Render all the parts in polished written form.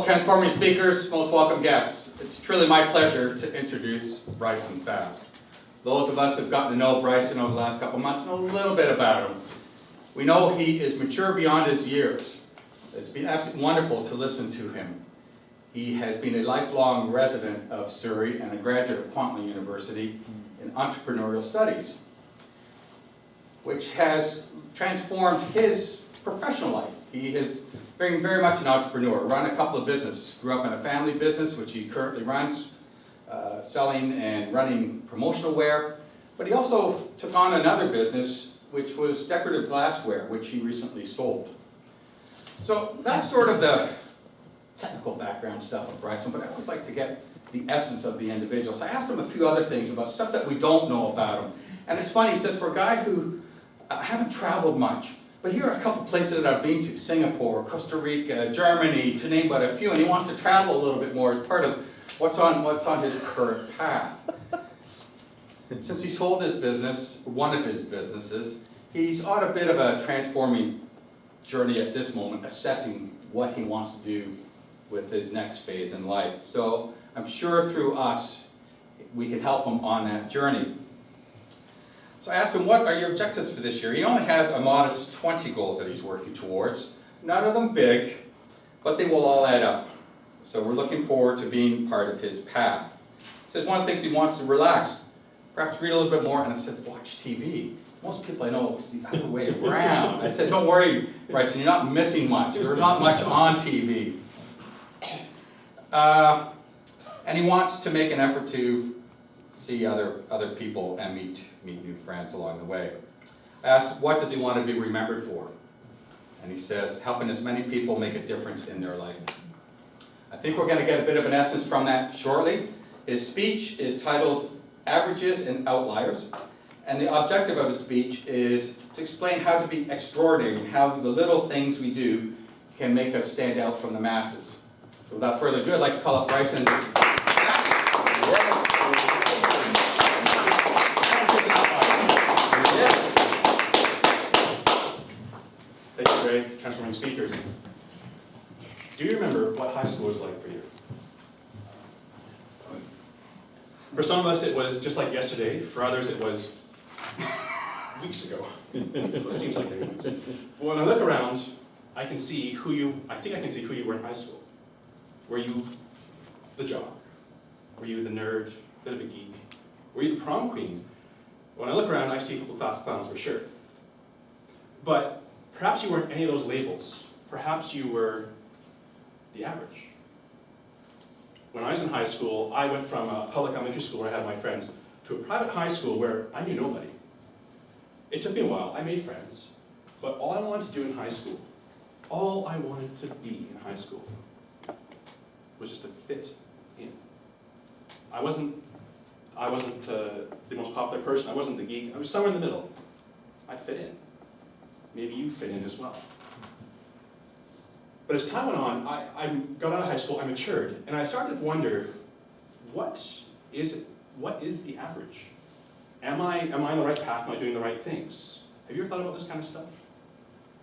transforming speakers, most welcome guests. It's truly my pleasure to introduce Bryson Sask. Those of us who've gotten to know Bryson over the last couple months know a little bit about him. We know he is mature beyond his years. It's been absolutely wonderful to listen to him. He has been a lifelong resident of Surrey and a graduate of Outlier University in entrepreneurial studies, which has transformed his professional life. He is very much an entrepreneur, run a couple of businesses, grew up in a family business, which he currently runs, selling and running promotional wear, but he also took on another business, which was decorative glassware, which he recently sold. So that's sort of the technical background stuff of Bryson, but I always like to get the essence of the individual. So I asked him a few other things about stuff that we don't know about him. And it's funny, he says, for a guy who haven't traveled much, but here are a couple places that I've been to: Singapore, Costa Rica, Germany, to name but a few, and he wants to travel a little bit more as part of what's on his current path. Since he sold his business, one of his businesses, he's on a bit of a transforming journey at this moment, assessing what he wants to do with his next phase in life. So I'm sure through us, we can help him on that journey. So I asked him, what are your objectives for this year? He only has a modest 20 goals that he's working towards. None of them big, but they will all add up. So we're looking forward to being part of his path. He says one of the things he wants to relax, perhaps read a little bit more, and I said, watch TV. Most people I know, it's the other way around. I said, don't worry, Bryson, you're not missing much. There's not much on TV. And he wants to make an effort to see other people and meet new friends along the way. I asked, what does he want to be remembered for? And he says, helping as many people make a difference in their life. I think we're going to get a bit of an essence from that shortly. His speech is titled Averages and Outliers. And the objective of his speech is to explain how to be extraordinary and how the little things we do can make us stand out from the masses. So without further ado, I'd like to call up Bryson. Thank you, Ray. Transforming speakers. Do you remember what high school was like for you? For some of us, it was just like yesterday. For others, it was weeks ago. It seems like they weeks. But when I look around, I think I can see who you were in high school. Were you the jock? Were you the nerd, bit of a geek? Were you the prom queen? When I look around, I see a couple class clowns for sure. But perhaps you weren't any of those labels. Perhaps you were the average. When I was in high school, I went from a public elementary school where I had my friends to a private high school where I knew nobody. It took me a while. I made friends. But all I wanted to do in high school, all I wanted to be in high school, was just to fit in. I wasn't the most popular person. I wasn't the geek. I was somewhere in the middle. I fit in. Maybe you fit in as well. But as time went on, I got out of high school, I matured, and I started to wonder, what is it? What is the average? Am I on the right path? Am I doing the right things? Have you ever thought about this kind of stuff?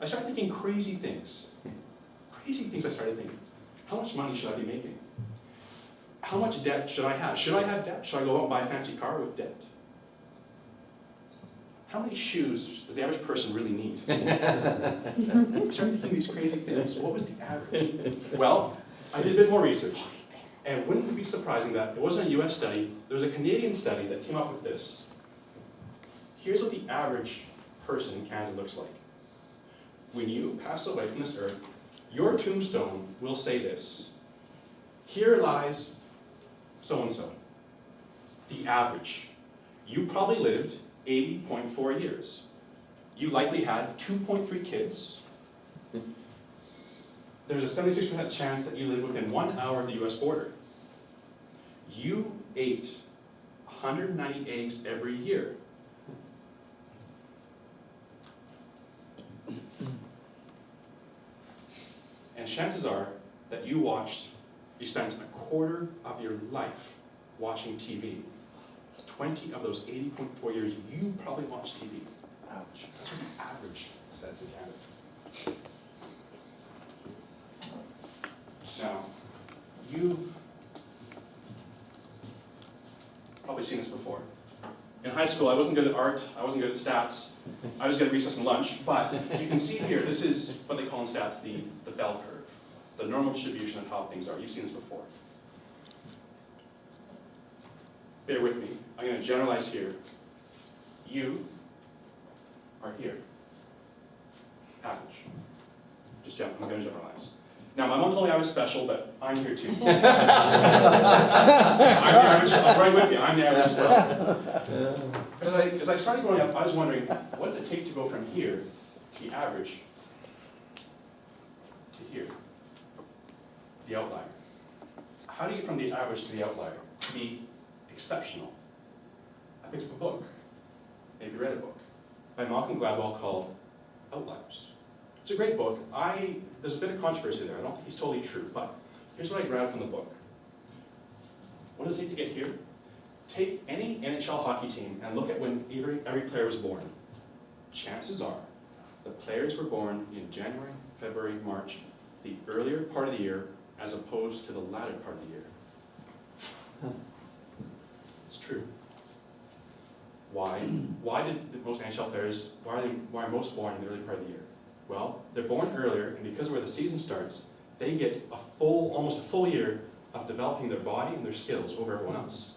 I started thinking crazy things. Crazy things I started thinking. How much money should I be making? How much debt should I have? Should I have debt? Should I go out and buy a fancy car with debt? How many shoes does the average person really need? I started thinking these crazy things. What was the average? Well, I did a bit more research. And wouldn't it be surprising that it wasn't a US study, there was a Canadian study that came up with this. Here's what the average person in Canada looks like. When you pass away from this earth, your tombstone will say this: here lies so-and-so. The average. You probably lived 80.4 years. You likely had 2.3 kids. There's a 76% chance that you live within 1 hour of the US border. You ate 190 eggs every year. And chances are that you spent a quarter of your life watching TV. 20 of those 80.4 years, you probably watched TV. Ouch. That's what the average says in Canada. Now, you've probably seen this before. In high school, I wasn't good at art, I wasn't good at stats, I was good at recess and lunch, but you can see here, this is what they call in stats the bell curve, the normal distribution of how things are. You've seen this before. Bear with me, I'm going to generalize here. You are here. Average. I'm going to generalize. Now, my mom told me I was special, but I'm here too. I'm the average, I'm right with you, I'm the average as well. But as I started growing up, I was wondering, what does it take to go from here, the average, to here, the outlier? How do you get from the average to the outlier? To be exceptional. I picked up a book, maybe read a book, by Malcolm Gladwell called Outliers. It's a great book. There's a bit of controversy there. I don't think he's totally true, but here's what I grabbed from the book. What does it take to get here? Take any NHL hockey team and look at when every player was born. Chances are the players were born in January, February, March, the earlier part of the year, as opposed to the latter part of the year. It's true. Why? Why did most NHL players, why are most born in the early part of the year? Well, they're born earlier, and because of where the season starts, they get almost a full year of developing their body and their skills over everyone else.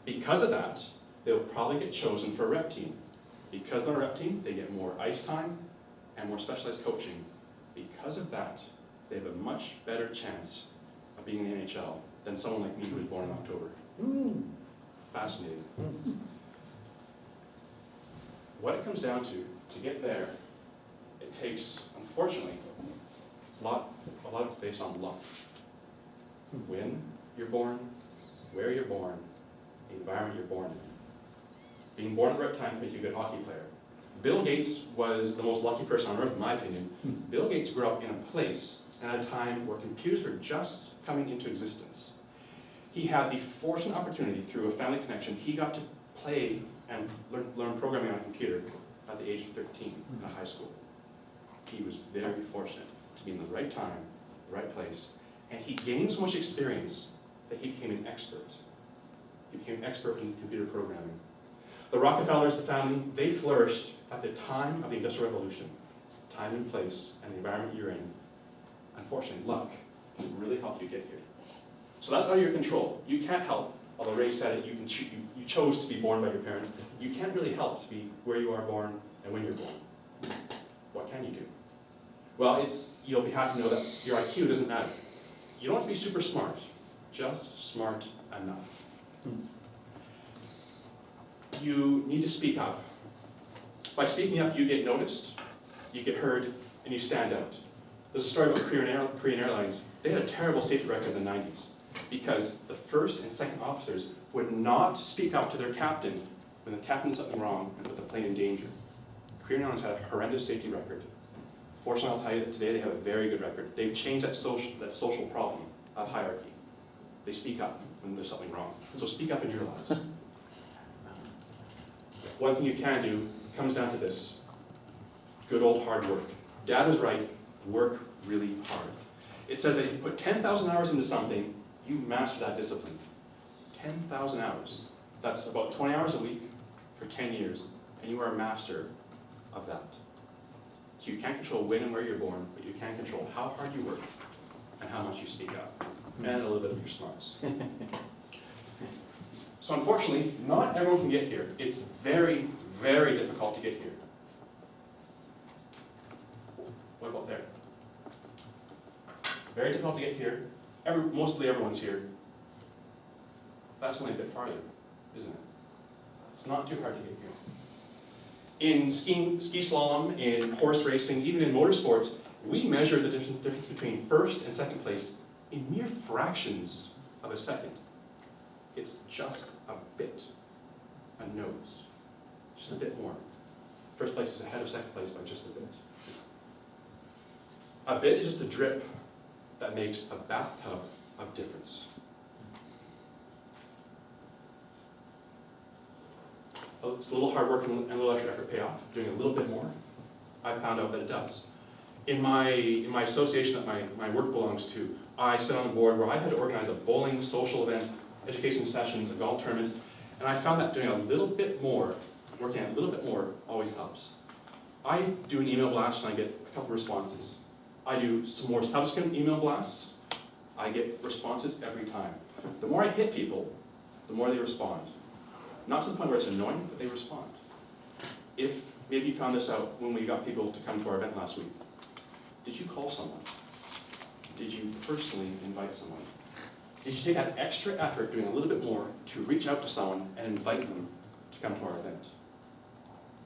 Because of that, they'll probably get chosen for a rep team. Because they're a rep team, they get more ice time and more specialized coaching. Because of that, they have a much better chance of being in the NHL than someone like me who was born in October. Fascinating. What it comes down to get there, it takes, unfortunately, a lot of it's based on luck. When you're born, where you're born, the environment you're born in. Being born at the right time makes you a good hockey player. Bill Gates was the most lucky person on earth, in my opinion. Bill Gates grew up in a place and at a time where computers were just coming into existence. He had the fortunate opportunity through a family connection. He got to play and learn programming on a computer at the age of 13 in a high school. He was very fortunate to be in the right time, the right place, and he gained so much experience that he became an expert. He became an expert in computer programming. The Rockefellers, the family, they flourished at the time of the Industrial Revolution. Time and place and the environment you're in. Unfortunately, luck can really help you get here. So that's out of your control. You can't help, although Ray said it, you chose to be born by your parents. You can't really help to be where you are born and when you're born. What can you do? Well, you'll be happy to know that your IQ doesn't matter. You don't have to be super smart, just smart enough. You need to speak up. By speaking up, you get noticed, you get heard, and you stand out. There's a story about Korean Airlines. They had a terrible safety record in the 90s because the first and second officers would not speak up to their captain when the captain did something wrong and put the plane in danger. Korean Airlines had a horrendous safety record. Fortunately, I'll tell you that today they have a very good record. They've changed that social problem of hierarchy. They speak up when there's something wrong. So speak up in your lives. One thing you can do comes down to this. Good old hard work. Dad was right, work really hard. It says that if you put 10,000 hours into something, you master that discipline. 10,000 hours. That's about 20 hours a week for 10 years, and you are a master of that. So you can't control when and where you're born, but you can control how hard you work and how much you speak up, and a little bit of your smarts. So unfortunately, not everyone can get here. It's very, very difficult to get here. What about there? Very difficult to get here. Mostly everyone's here. That's only a bit farther, isn't it? It's not too hard to get here. In ski slalom, in horse racing, even in motorsports, we measure the difference between first and second place in mere fractions of a second. It's just a bit, a nose, just a bit more. First place is ahead of second place by just a bit. A bit is just a drip that makes a bathtub of difference. It's a little hard work and a little extra effort pay off. Doing a little bit more, I found out that it does. In my association that my work belongs to, I sit on a board where I had to organize a bowling, social event, education sessions, a golf tournament, and I found that doing a little bit more, working a little bit more, always helps. I do an email blast and I get a couple responses. I do some more subsequent email blasts, I get responses every time. The more I hit people, the more they respond. Not to the point where it's annoying, but they respond. If maybe you found this out when we got people to come to our event last week. Did you call someone? Did you personally invite someone? Did you take that extra effort doing a little bit more to reach out to someone and invite them to come to our event?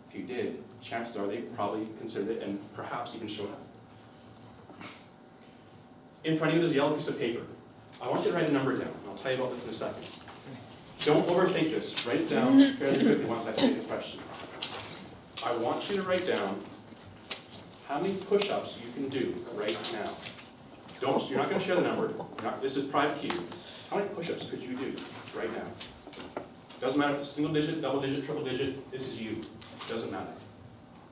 If you did, chances are they probably considered it and perhaps even showed up. In front of you there's a yellow piece of paper. I want you to write a number down. I'll tell you about this in a second. Don't overthink this. Write it down fairly quickly once I say the question. I want you to write down how many push-ups you can do right now. You're not going to share the number. This is private to you. How many push-ups could you do right now? Doesn't matter if it's single digit, double digit, triple digit. This is you. Doesn't matter.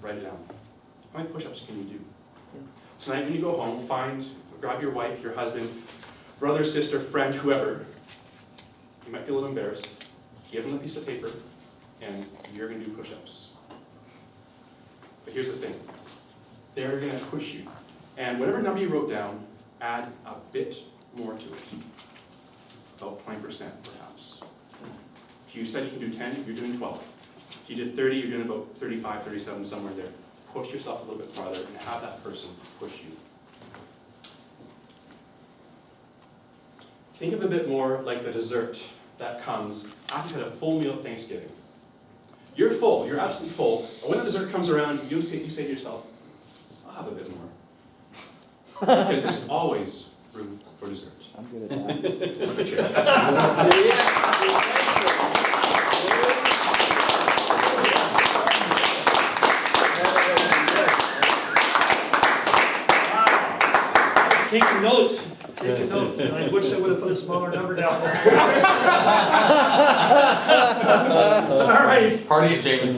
Write it down. How many push-ups can you do? Tonight when you go home, grab your wife, your husband, brother, sister, friend, whoever. You might feel a little embarrassed. Give them a piece of paper, and you're going to do push-ups. But here's the thing. They're going to push you. And whatever number you wrote down, add a bit more to it. About 20% perhaps. If you said you can do 10, you're doing 12. If you did 30, you're doing about 35, 37, somewhere there. Push yourself a little bit farther and have that person push you. Think of it a bit more like the dessert that comes after you had a full meal at Thanksgiving. You're full, you're absolutely full, and when the dessert comes around, you say to yourself, I'll have a bit more. Because there's always room for dessert. I'm good at that. Look at you. Taking notes, and I wish I would have put a smaller number down. All right. Party at James.